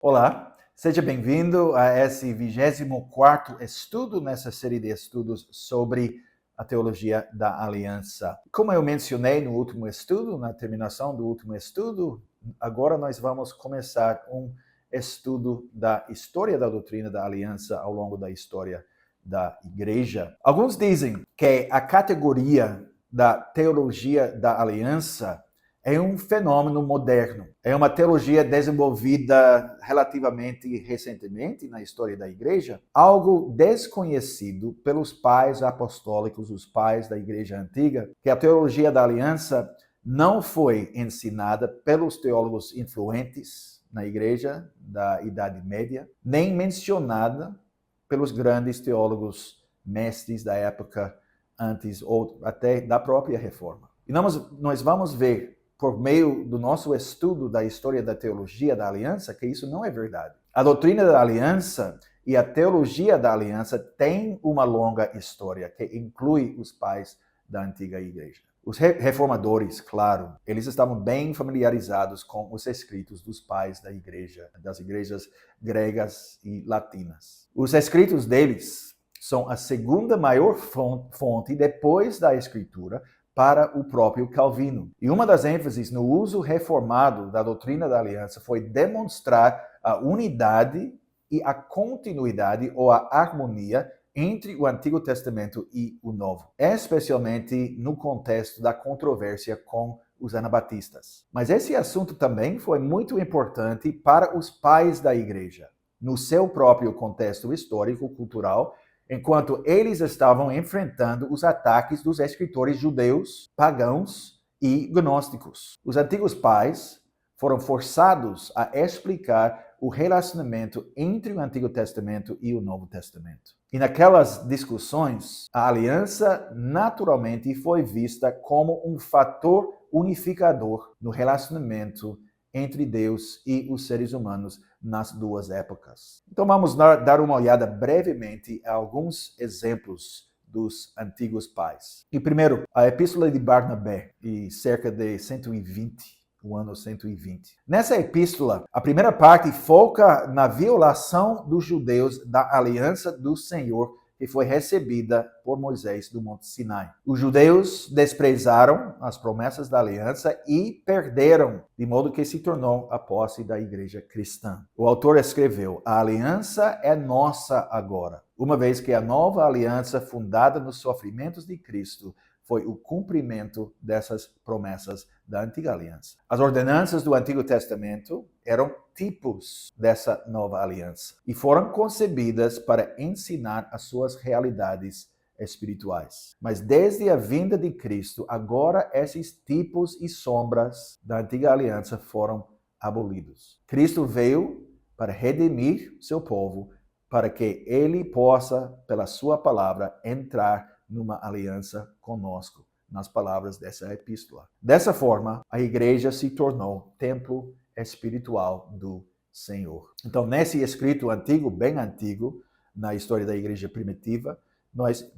Olá, seja bem-vindo a esse 24º estudo nessa série de estudos sobre a teologia da aliança. Como eu mencionei no último estudo, na terminação do último estudo, agora nós vamos começar um estudo da história da doutrina da aliança ao longo da história da igreja. Alguns dizem que a categoria da teologia da aliança é um fenômeno moderno. É uma teologia desenvolvida relativamente recentemente na história da igreja, algo desconhecido pelos pais apostólicos, os pais da igreja antiga, que a teologia da aliança não foi ensinada pelos teólogos influentes na igreja da Idade Média, nem mencionada pelos grandes teólogos mestres da época antes ou até da própria Reforma. E nós vamos ver por meio do nosso estudo da história da teologia da aliança, que isso não é verdade. A doutrina da aliança e a teologia da aliança têm uma longa história que inclui os pais da antiga igreja. Os reformadores, claro, eles estavam bem familiarizados com os escritos dos pais da igreja, das igrejas gregas e latinas. Os escritos deles são a segunda maior fonte depois da escritura para o próprio Calvino. E uma das ênfases no uso reformado da doutrina da aliança foi demonstrar a unidade e a continuidade ou a harmonia entre o Antigo Testamento e o Novo, especialmente no contexto da controvérsia com os anabatistas. Mas esse assunto também foi muito importante para os pais da igreja, no seu próprio contexto histórico, cultural, enquanto eles estavam enfrentando os ataques dos escritores judeus, pagãos e gnósticos. Os antigos pais foram forçados a explicar o relacionamento entre o Antigo Testamento e o Novo Testamento. E naquelas discussões, a aliança naturalmente foi vista como um fator unificador no relacionamento entre Deus e os seres humanos nas duas épocas. Então vamos dar uma olhada brevemente a alguns exemplos dos antigos pais. E primeiro, a Epístola de Barnabé, de cerca de 120, o ano 120. Nessa epístola, a primeira parte foca na violação dos judeus da aliança do Senhor que foi recebida por Moisés do Monte Sinai. Os judeus desprezaram as promessas da aliança e perderam, de modo que se tornou a posse da igreja cristã. O autor escreveu: a aliança é nossa agora, uma vez que a nova aliança fundada nos sofrimentos de Cristo foi o cumprimento dessas promessas da antiga aliança. As ordenanças do Antigo Testamento eram tipos dessa nova aliança e foram concebidas para ensinar as suas realidades espirituais. Mas desde a vinda de Cristo, agora esses tipos e sombras da antiga aliança foram abolidos. Cristo veio para redimir seu povo, para que ele possa, pela sua palavra, entrar numa aliança conosco, nas palavras dessa epístola. Dessa forma, a igreja se tornou templo espiritual do Senhor. Então, nesse escrito antigo, bem antigo, na história da igreja primitiva, nós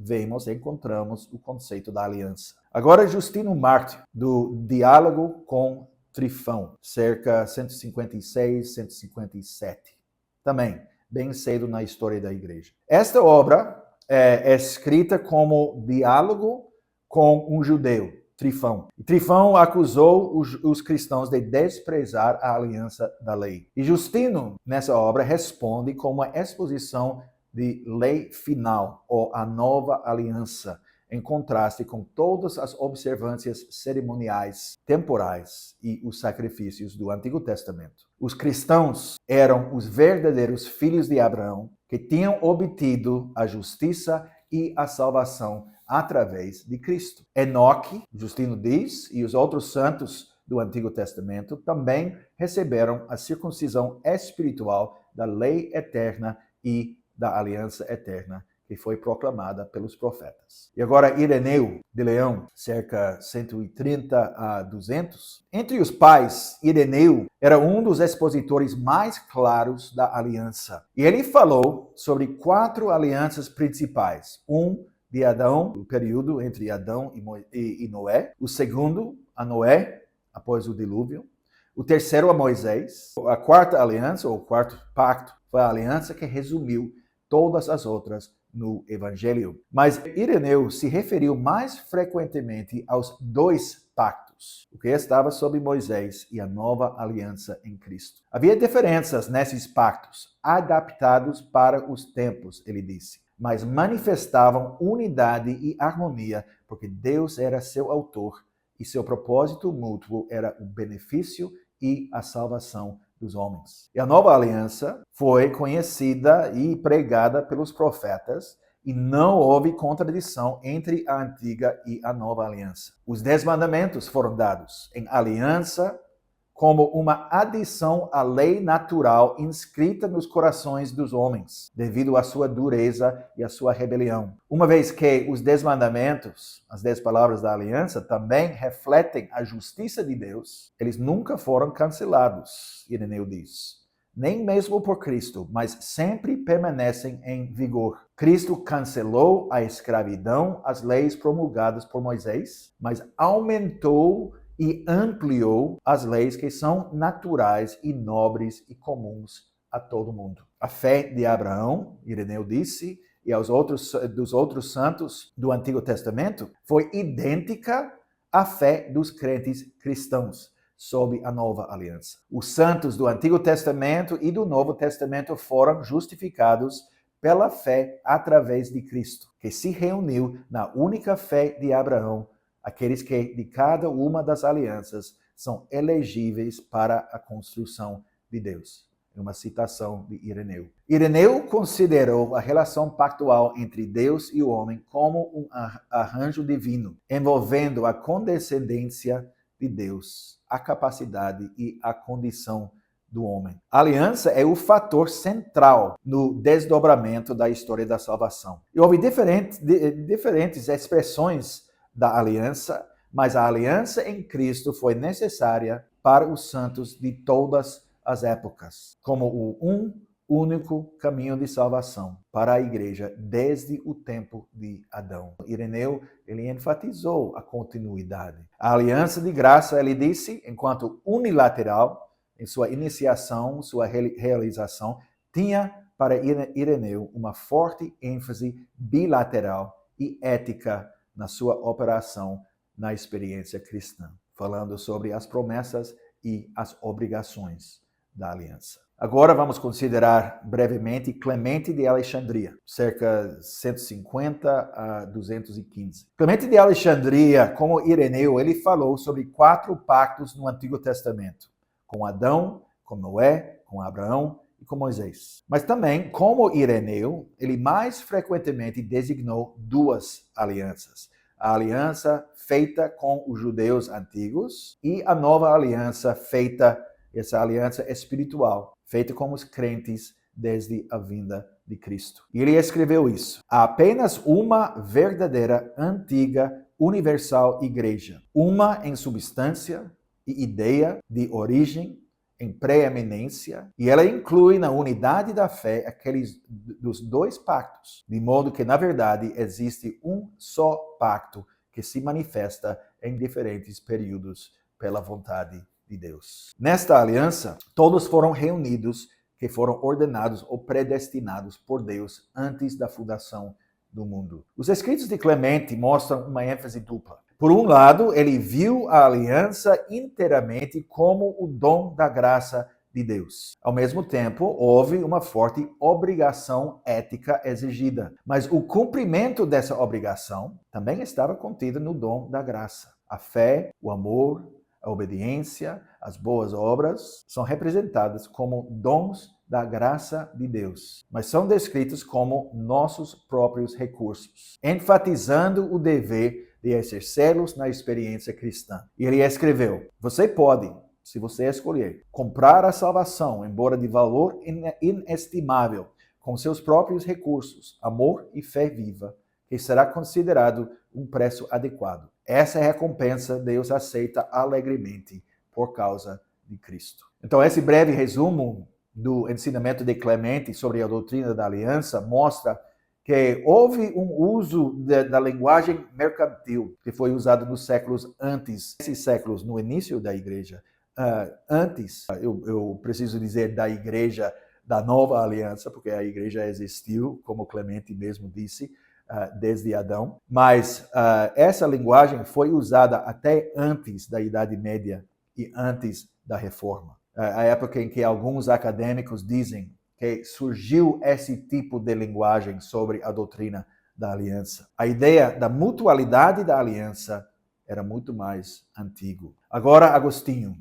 encontramos o conceito da aliança. Agora, Justino Mártir, do Diálogo com Trifão, cerca 156, 157. Também, bem cedo na história da igreja. Esta obra é escrita como diálogo com um judeu, Trifão. E Trifão acusou os cristãos de desprezar a aliança da lei. E Justino, nessa obra, responde com uma exposição de lei final, ou a nova aliança, em contraste com todas as observâncias cerimoniais temporais e os sacrifícios do Antigo Testamento. Os cristãos eram os verdadeiros filhos de Abraão, que tinham obtido a justiça e a salvação através de Cristo. Enoque, Justino diz, e os outros santos do Antigo Testamento também receberam a circuncisão espiritual da lei eterna e da aliança eterna que foi proclamada pelos profetas. E agora Ireneu de Leão, cerca 130 a 200. Entre os pais, Ireneu era um dos expositores mais claros da aliança. E ele falou sobre 4 alianças principais. De Adão, o período entre Adão e Noé. O segundo, a Noé, após o dilúvio. O terceiro a Moisés. A quarta aliança, ou o quarto pacto, foi a aliança que resumiu todas as outras no Evangelho. Mas Ireneu se referiu mais frequentemente aos dois pactos, o que estava sob Moisés e a nova aliança em Cristo. Havia diferenças nesses pactos, adaptados para os tempos, ele disse, mas manifestavam unidade e harmonia, porque Deus era seu autor e seu propósito mútuo era o benefício e a salvação dos homens. E a nova aliança foi conhecida e pregada pelos profetas, e não houve contradição entre a antiga e a nova aliança. Os 10 mandamentos foram dados em aliança como uma adição à lei natural inscrita nos corações dos homens, devido à sua dureza e à sua rebelião. Uma vez que os 10 mandamentos, as 10 palavras da aliança, também refletem a justiça de Deus, eles nunca foram cancelados, Ireneu diz. Nem mesmo por Cristo, mas sempre permanecem em vigor. Cristo cancelou a escravidão, as leis promulgadas por Moisés, mas aumentou e ampliou as leis que são naturais e nobres e comuns a todo mundo. A fé de Abraão, Ireneu disse, e dos outros santos do Antigo Testamento foi idêntica à fé dos crentes cristãos sob a nova aliança. Os santos do Antigo Testamento e do Novo Testamento foram justificados pela fé através de Cristo, que se reuniu na única fé de Abraão, aqueles que de cada uma das alianças são elegíveis para a construção de Deus. É uma citação de Ireneu. Ireneu considerou a relação pactual entre Deus e o homem como um arranjo divino, envolvendo a condescendência de Deus, a capacidade e a condição do homem. A aliança é o fator central no desdobramento da história da salvação. E houve diferentes expressões da aliança, mas a aliança em Cristo foi necessária para os santos de todas as épocas, como o único caminho de salvação para a igreja desde o tempo de Adão. Ireneu, ele enfatizou a continuidade. A aliança de graça, ele disse, enquanto unilateral, em sua iniciação, sua realização, tinha para Ireneu uma forte ênfase bilateral e ética na sua operação na experiência cristã, falando sobre as promessas e as obrigações da aliança. Agora vamos considerar brevemente Clemente de Alexandria, cerca de 150 a 215. Clemente de Alexandria, como Ireneu, ele falou sobre 4 pactos no Antigo Testamento, com Adão, com Noé, com Abraão e com Moisés. Mas também, como Ireneu, ele mais frequentemente designou 2 alianças. A aliança feita com os judeus antigos e a nova aliança feita, essa aliança espiritual, feita com os crentes desde a vinda de Cristo. E ele escreveu isso. Há apenas uma verdadeira, antiga, universal igreja. Uma em substância e ideia de origem, em preeminência, e ela inclui na unidade da fé aqueles dos 2 pactos, de modo que, na verdade, existe um só pacto que se manifesta em diferentes períodos pela vontade de Deus. Nesta aliança, todos foram reunidos que foram ordenados ou predestinados por Deus antes da fundação do mundo. Os escritos de Clemente mostram uma ênfase dupla. Por um lado, ele viu a aliança inteiramente como o dom da graça de Deus. Ao mesmo tempo, houve uma forte obrigação ética exigida. Mas o cumprimento dessa obrigação também estava contido no dom da graça. A fé, o amor, a obediência, as boas obras são representadas como dons da graça de Deus, mas são descritos como nossos próprios recursos, enfatizando o dever de exercê-los na experiência cristã. E ele escreveu: você pode, se você escolher, comprar a salvação, embora de valor inestimável, com seus próprios recursos, amor e fé viva, que será considerado um preço adequado. Essa recompensa Deus aceita alegremente por causa de Cristo. Então, esse breve resumo do ensinamento de Clemente sobre a doutrina da aliança mostra que houve um uso da linguagem mercantil que foi usado nos séculos antes, esses séculos no início da igreja, antes, eu preciso dizer da igreja da nova aliança, porque a igreja existiu, como Clemente mesmo disse, desde Adão. Mas essa linguagem foi usada até antes da Idade Média e antes da Reforma. A época em que alguns acadêmicos dizem que surgiu esse tipo de linguagem sobre a doutrina da aliança. A ideia da mutualidade da aliança era muito mais antigo. Agora, Agostinho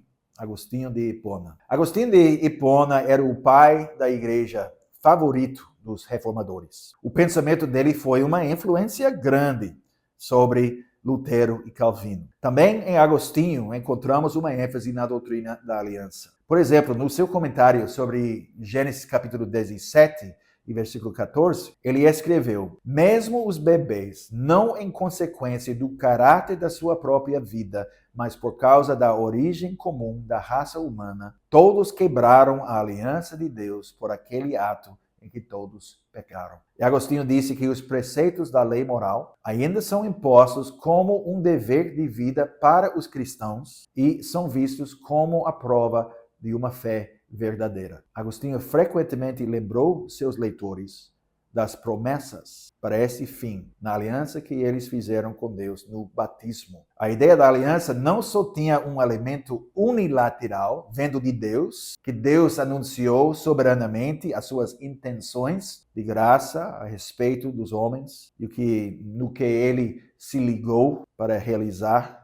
de Hipona. Agostinho de Hipona era o pai da igreja favorito dos reformadores. O pensamento dele foi uma influência grande sobre Lutero e Calvino. Também em Agostinho encontramos uma ênfase na doutrina da aliança. Por exemplo, no seu comentário sobre Gênesis capítulo 17 e versículo 14, ele escreveu: mesmo os bebês, não em consequência do caráter da sua própria vida, mas por causa da origem comum da raça humana, todos quebraram a aliança de Deus por aquele ato em que todos pecaram. E Agostinho disse que os preceitos da lei moral ainda são impostos como um dever de vida para os cristãos e são vistos como a prova de uma fé verdadeira. Agostinho frequentemente lembrou seus leitores das promessas para esse fim, na aliança que eles fizeram com Deus no batismo. A ideia da aliança não só tinha um elemento unilateral, vindo de Deus, que Deus anunciou soberanamente as suas intenções de graça a respeito dos homens, e no que ele se ligou para realizar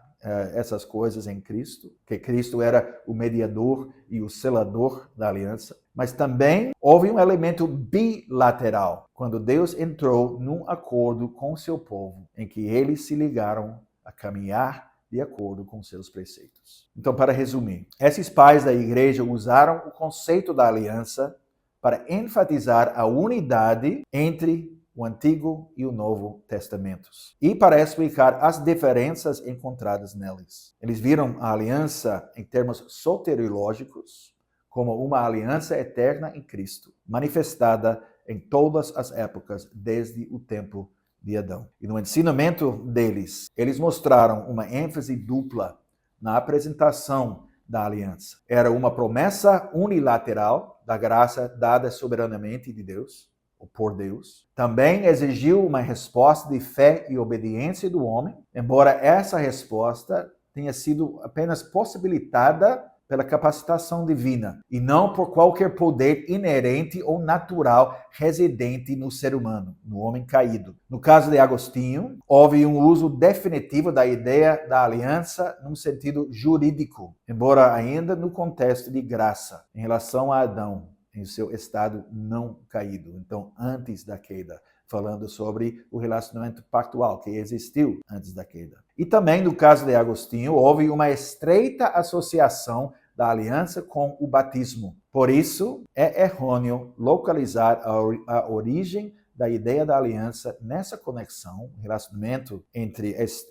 essas coisas em Cristo, que Cristo era o mediador e o selador da aliança. Mas também houve um elemento bilateral, quando Deus entrou num acordo com seu povo, em que eles se ligaram a caminhar de acordo com seus preceitos. Então, para resumir, esses pais da igreja usaram o conceito da aliança para enfatizar a unidade entre o Antigo e o Novo Testamentos, e para explicar as diferenças encontradas neles. Eles viram a aliança em termos soteriológicos como uma aliança eterna em Cristo, manifestada em todas as épocas desde o tempo de Adão. E no ensinamento deles, eles mostraram uma ênfase dupla na apresentação da aliança. Era uma promessa unilateral da graça dada soberanamente de Deus, ou por Deus. Também exigiu uma resposta de fé e obediência do homem, embora essa resposta tenha sido apenas possibilitada pela capacitação divina e não por qualquer poder inerente ou natural residente no ser humano, no homem caído. No caso de Agostinho, houve um uso definitivo da ideia da aliança num sentido jurídico, embora ainda no contexto de graça, em relação a Adão, em seu estado não caído, então antes da queda, falando sobre o relacionamento pactual que existiu antes da queda. E também, no caso de Agostinho, houve uma estreita associação da aliança com o batismo. Por isso, é errôneo localizar a origem da ideia da aliança nessa conexão, relacionamento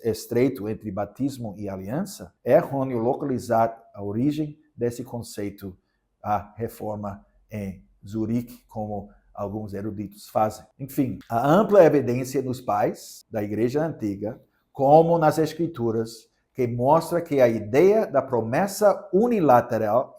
estreito entre batismo e aliança. É errôneo localizar a origem desse conceito à reforma em Zurique, como alguns eruditos fazem. Enfim, há ampla evidência nos pais da Igreja Antiga, como nas Escrituras, que mostra que a ideia da promessa unilateral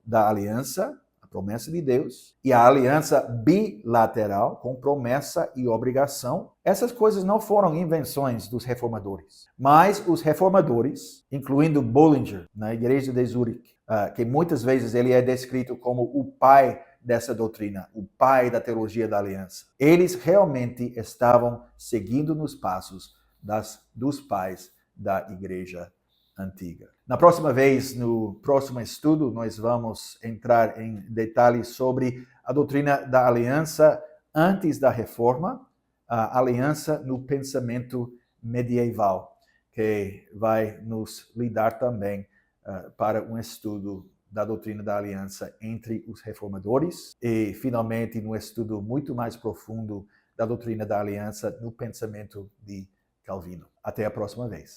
da aliança, a promessa de Deus, e a aliança bilateral, com promessa e obrigação, essas coisas não foram invenções dos reformadores. Mas os reformadores, incluindo Bullinger, na Igreja de Zurique, que muitas vezes ele é descrito como o pai dessa doutrina, o pai da teologia da aliança. Eles realmente estavam seguindo nos passos dos pais da Igreja Antiga. Na próxima vez, no próximo estudo, nós vamos entrar em detalhes sobre a doutrina da aliança antes da Reforma, a aliança no pensamento medieval, que vai nos lidar também para um estudo da doutrina da aliança entre os reformadores e, finalmente, no estudo muito mais profundo da doutrina da aliança no pensamento de Calvino. Até a próxima vez.